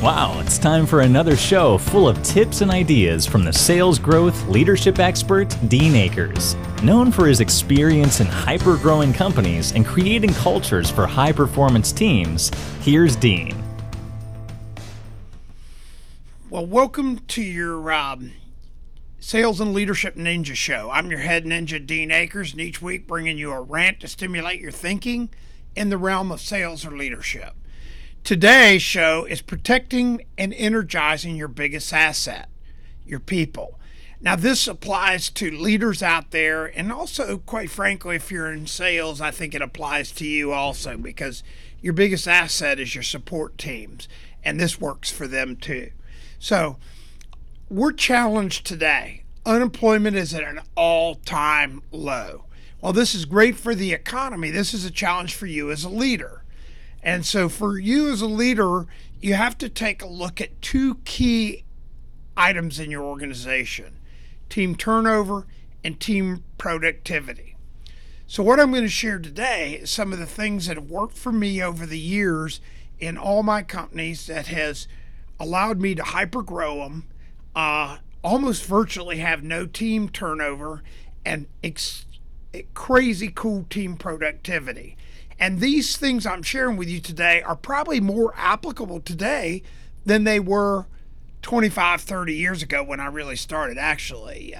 Wow, it's time for another show full of tips and ideas from the sales growth leadership expert, Dean Akers. Known for his experience in hyper-growing companies and creating cultures for high-performance teams, here's Dean. Well, welcome to your Sales and Leadership Ninja Show. I'm your head ninja, Dean Akers, and each week bringing you a rant to stimulate your thinking in the realm of sales or leadership. Today's show is protecting and energizing your biggest asset, your people. Now, this applies to leaders out there, and also, quite frankly, if you're in sales, I think it applies to you also, because your biggest asset is your support teams, and this works for them too. So, we're challenged today. Unemployment is at an all-time low. While this is great for the economy, this is a challenge for you as a leader. And so for you as a leader, you have to take a look at two key items in your organization: team turnover and team productivity. So what I'm going to share today is some of the things that have worked for me over the years in all my companies that has allowed me to hyper grow them, almost virtually have no team turnover, and crazy cool team productivity. And these things I'm sharing with you today are probably more applicable today than they were 25, 30 years ago when I really started. Actually,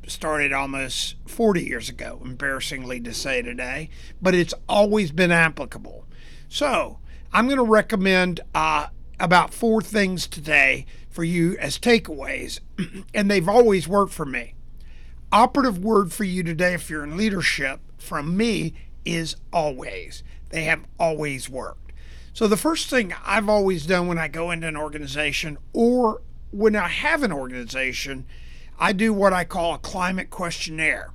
started almost 40 years ago, embarrassingly to say today, but it's always been applicable. So I'm going to recommend about 4 things today for you as takeaways, and they've always worked for me. Operative word for you today, if you're in leadership, from me, is always. They have always worked. So the first thing I've always done when I go into an organization, or when I have an organization, I do what I call a climate questionnaire.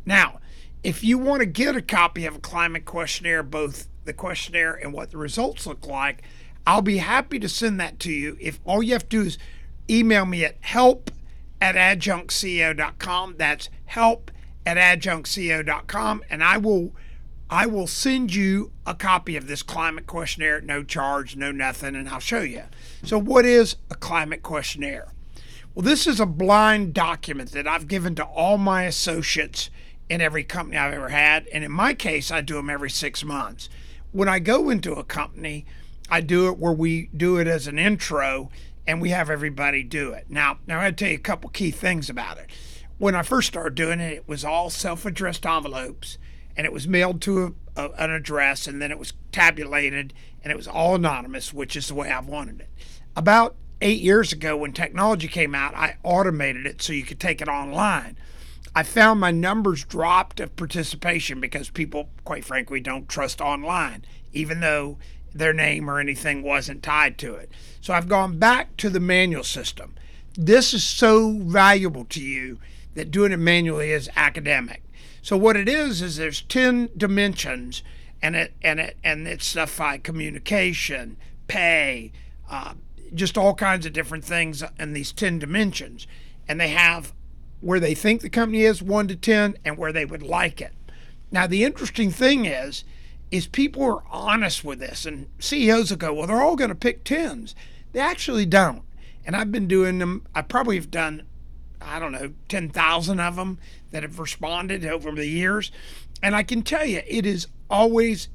Now, if you want to get a copy of a climate questionnaire, both the questionnaire and what the results look like, I'll be happy to send that to you. If all you have to do is email me at help@adjunctceo.com. That's help@adjunctceo.com, and I will send you a copy of this climate questionnaire at no charge, no nothing, and I'll show you. So what is a climate questionnaire? Well, this is a blind document that I've given to all my associates in every company I've ever had, and in my case, I do them every 6 months. When I go into a company, I do it where we do it as an intro, and we have everybody do it. Now I'll tell you a couple key things about it. When I first started doing it, it was all self-addressed envelopes, and it was mailed to an address, and then it was tabulated, and it was all anonymous, which is the way I've wanted it. About 8 years ago, when technology came out, I automated it so you could take it online. I found my numbers dropped of participation because people, quite frankly, don't trust online, even though their name or anything wasn't tied to it. So I've gone back to the manual system. This is so valuable to you that doing it manually is academic. So what it is there's 10 dimensions, and it's stuff like communication, pay, just all kinds of different things in these 10 dimensions. And they have where they think the company is 1 to 10 and where they would like it. Now the interesting thing is people are honest with this, and CEOs will go, well, they're all going to pick 10s. They actually don't. And I've been doing them. I probably have done, 10,000 of them that have responded over the years. And I can tell you, it is always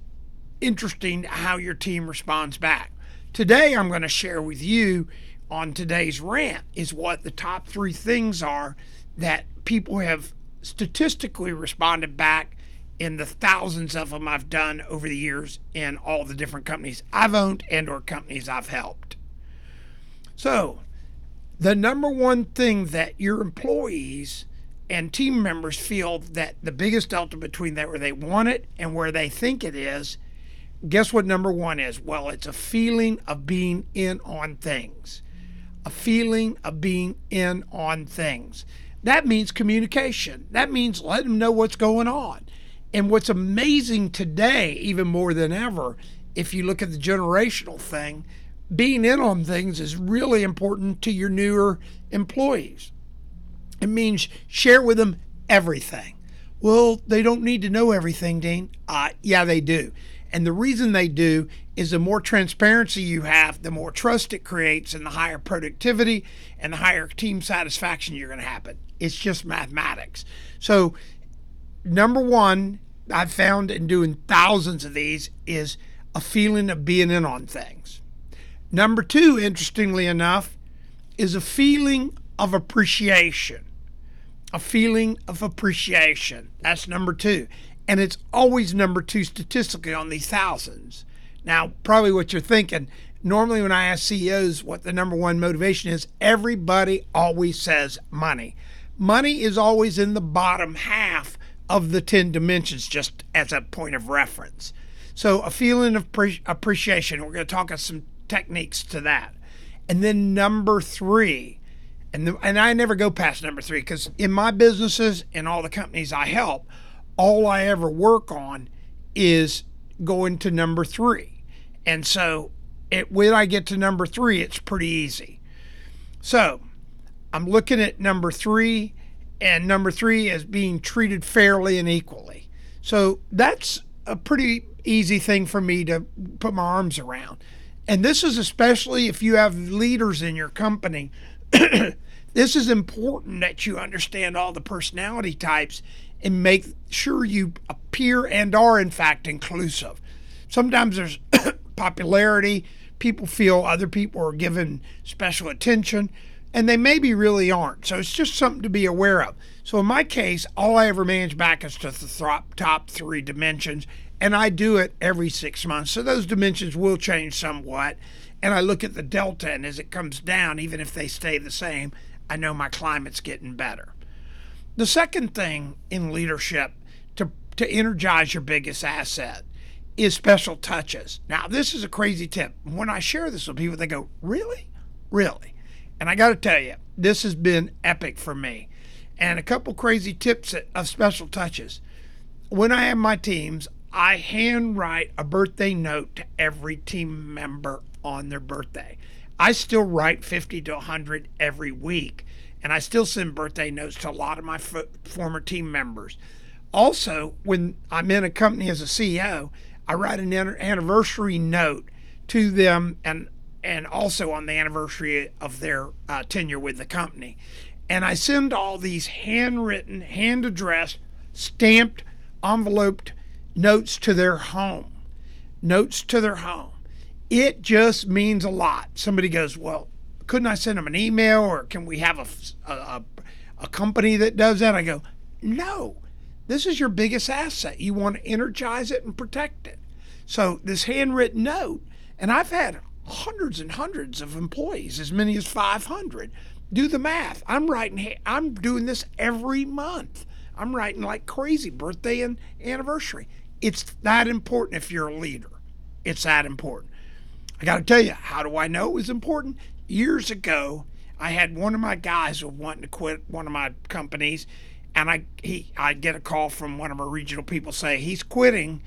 interesting how your team responds back. Today, I'm going to share with you on today's rant is what the top 3 things are that people have statistically responded back in the thousands of them I've done over the years in all the different companies I've owned and or companies I've helped. So, the number one thing that your employees and team members feel that the biggest delta between that where they want it and where they think it is, guess what number 1 is? Well, it's a feeling of being in on things. A feeling of being in on things. That means communication. That means letting them know what's going on. And what's amazing today, even more than ever, if you look at the generational thing, being in on things is really important to your newer employees. It means share with them everything. Well, they don't need to know everything, Dean. Yeah, they do. And the reason they do is the more transparency you have, the more trust it creates, and the higher productivity and the higher team satisfaction you're going to happen. It's just mathematics. So, number one, I've found in doing thousands of these is a feeling of being in on things. Number two, interestingly enough, is a feeling of appreciation. A feeling of appreciation. That's number two. And it's always number two statistically on these thousands. Now, probably what you're thinking, normally when I ask CEOs what the number one motivation is, everybody always says money. Money is always in the bottom half of the 10 dimensions, just as a point of reference. So a feeling of appreciation. We're going to talk about some techniques to that. And then number three, and I never go past number three, because in my businesses and all the companies I help, all I ever work on is going to number three. And so when I get to number three, it's pretty easy. So I'm looking at number three, and number three is being treated fairly and equally. So that's a pretty easy thing for me to put my arms around. And this is especially if you have leaders in your company. This is important that you understand all the personality types and make sure you appear and are in fact inclusive. Sometimes there's popularity. People feel other people are given special attention, and they maybe really aren't. So it's just something to be aware of. So in my case, all I ever manage back is to the top three dimensions, and I do it every 6 months. So those dimensions will change somewhat, and I look at the delta, and as it comes down, even if they stay the same, I know my climate's getting better. The second thing in leadership to energize your biggest asset is special touches. Now, this is a crazy tip. When I share this with people, they go, really? Really? And I got to tell you, this has been epic for me. And a couple crazy tips of special touches. When I have my teams, I handwrite a birthday note to every team member on their birthday. I still write 50 to 100 every week, and I still send birthday notes to a lot of my former team members. Also, when I'm in a company as a CEO, I write an anniversary note to them, and also on the anniversary of their tenure with the company. And I send all these handwritten, hand-addressed, stamped, enveloped notes to their home. Notes to their home. It just means a lot. Somebody goes, well, couldn't I send them an email, or can we have a company that does that? I go, no, this is your biggest asset. You want to energize it and protect it. So this handwritten note, and I've had hundreds and hundreds of employees, as many as 500. Do the math. I'm doing this every month. I'm writing like crazy, birthday and anniversary. It's that important if you're a leader. It's that important. I got to tell you, how do I know it was important? Years ago, I had one of my guys wanting to quit one of my companies, and I get a call from one of our regional people say he's quitting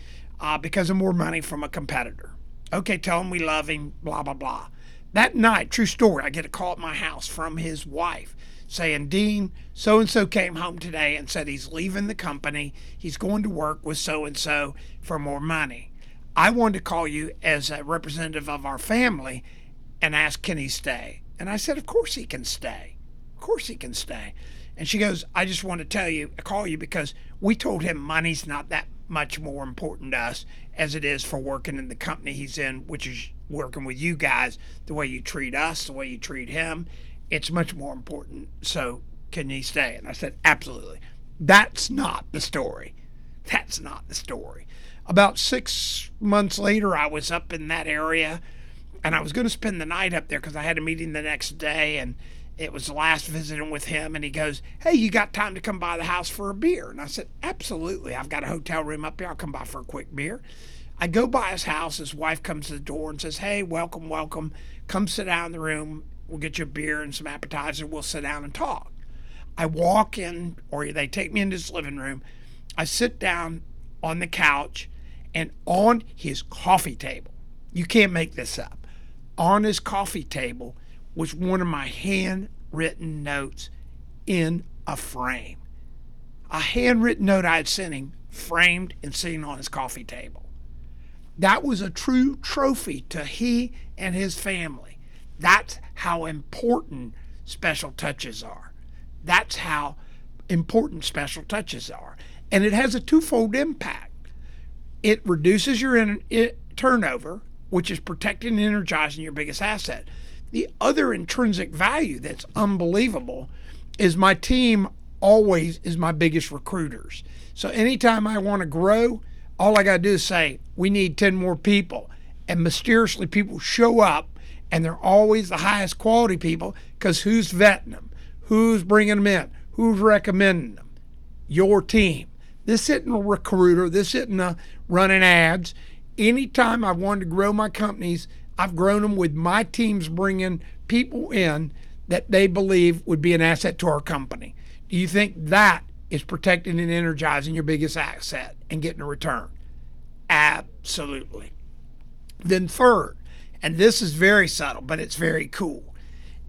because of more money from a competitor. Okay, tell him we love him, blah, blah, blah. That night, true story, I get a call at my house from his wife saying, Dean, so-and-so came home today and said he's leaving the company. He's going to work with so-and-so for more money. I wanted to call you as a representative of our family and ask, can he stay? And I said, of course he can stay. Of course he can stay. And she goes, I just want to call you because we told him money's not that much more important to us as it is for working in the company he's in, which is working with you guys, the way you treat us, the way you treat him. It's much more important. So can he stay? And I said, absolutely. That's not the story. That's not the story. About 6 months later, I was up in that area, and I was going to spend the night up there because I had a meeting the next day, and it was the last visiting with him. And he goes, hey, you got time to come by the house for a beer? And I said, absolutely. I've got a hotel room up here. I'll come by for a quick beer. I go by his house. His wife comes to the door and says, hey, welcome, welcome. Come sit down in the room. We'll get you a beer and some appetizer. We'll sit down and talk. I walk in, or they take me into his living room. I sit down on the couch, and on his coffee table, you can't make this up, on his coffee table was one of my handwritten notes in a frame. A handwritten note I had sent him, framed and sitting on his coffee table. That was a true trophy to he and his family. That's how important special touches are. That's how important special touches are. And it has a twofold impact. It reduces your turnover, which is protecting and energizing your biggest asset. The other intrinsic value that's unbelievable is my team always is my biggest recruiters. So anytime I want to grow, all I got to do is say, we need 10 more people. And mysteriously people show up, and they're always the highest quality people, because who's vetting them? Who's bringing them in? Who's recommending them? Your team. This isn't a recruiter. This isn't a running ads. Anytime I've wanted to grow my companies, I've grown them with my teams bringing people in that they believe would be an asset to our company. Do you think that is protecting and energizing your biggest asset and getting a return? Absolutely. Then third, and this is very subtle, but it's very cool,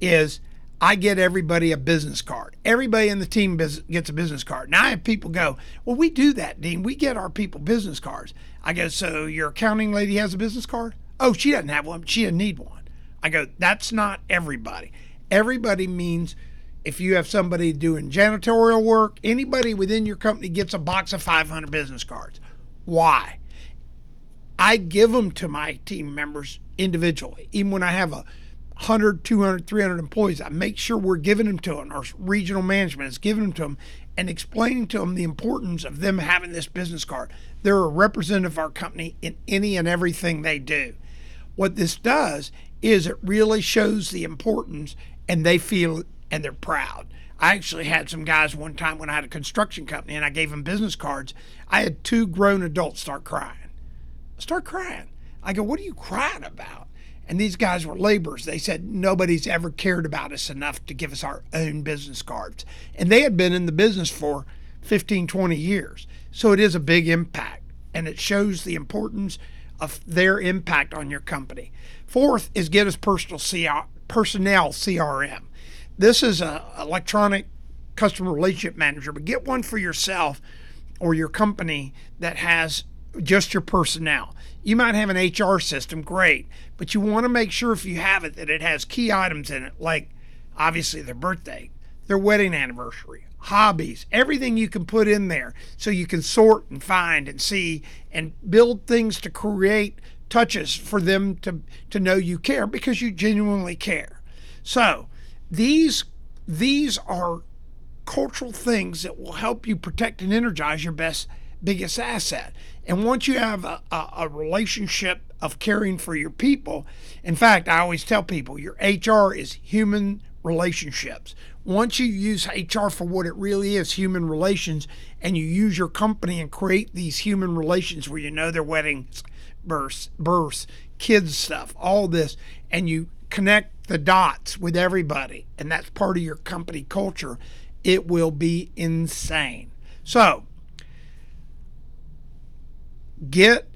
is I get everybody a business card. Everybody in the team gets a business card. Now I have people go, well, we do that, Dean. We get our people business cards. I go, so your accounting lady has a business card? Oh, she doesn't have one. She doesn't need one. I go, that's not everybody. Everybody means if you have somebody doing janitorial work, anybody within your company gets a box of 500 business cards. Why? I give them to my team members individually. Even when I have 100, 200, 300 employees, I make sure we're giving them to them. Our regional management is giving them to them and explaining to them the importance of them having this business card. They're a representative of our company in any and everything they do. What this does is it really shows the importance, and they feel and they're proud. I actually had some guys one time when I had a construction company and I gave them business cards. I had 2 grown adults start crying. I go, what are you crying about? And these guys were laborers. They said, nobody's ever cared about us enough to give us our own business cards. And they had been in the business for 15, 20 years. So it is a big impact, and it shows the importance of their impact on your company. Fourth is get us personnel CRM. This is an electronic customer relationship manager, but get one for yourself or your company that has just your personnel. You might have an HR system, great, but you want to make sure if you have it that it has key items in it, like obviously their birthday, their wedding anniversary, hobbies, everything you can put in there so you can sort and find and see and build things to create touches for them to know you care, because you genuinely care. So these are cultural things that will help you protect and energize your biggest asset. And once you have a relationship of caring for your people, in fact, I always tell people your HR is human relationships. Once you use HR for what it really is, human relations, and you use your company and create these human relations where you know their weddings, births, kids stuff, all this, and you connect the dots with everybody, and that's part of your company culture, it will be insane. So, get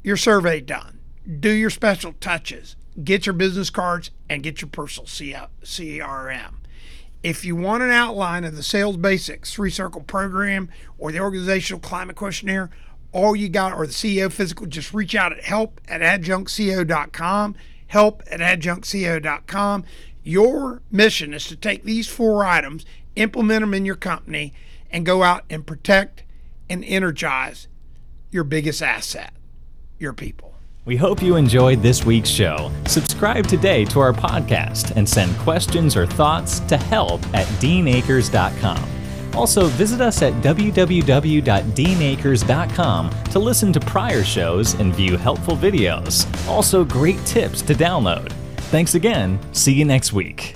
your survey done, do your special touches, get your business cards, and get your personal CRM. If you want an outline of the Sales Basics 3-Circle program or the Organizational Climate Questionnaire, all you got, or the CEO Physical, just reach out at help@adjunctco.com, help@adjunctco.com. Your mission is to take these 4 items, implement them in your company, and go out and protect and energize your biggest asset, your people. We hope you enjoyed this week's show. Subscribe today to our podcast and send questions or thoughts to help@deanakers.com. Also, visit us at www.deanakers.com to listen to prior shows and view helpful videos. Also, great tips to download. Thanks again. See you next week.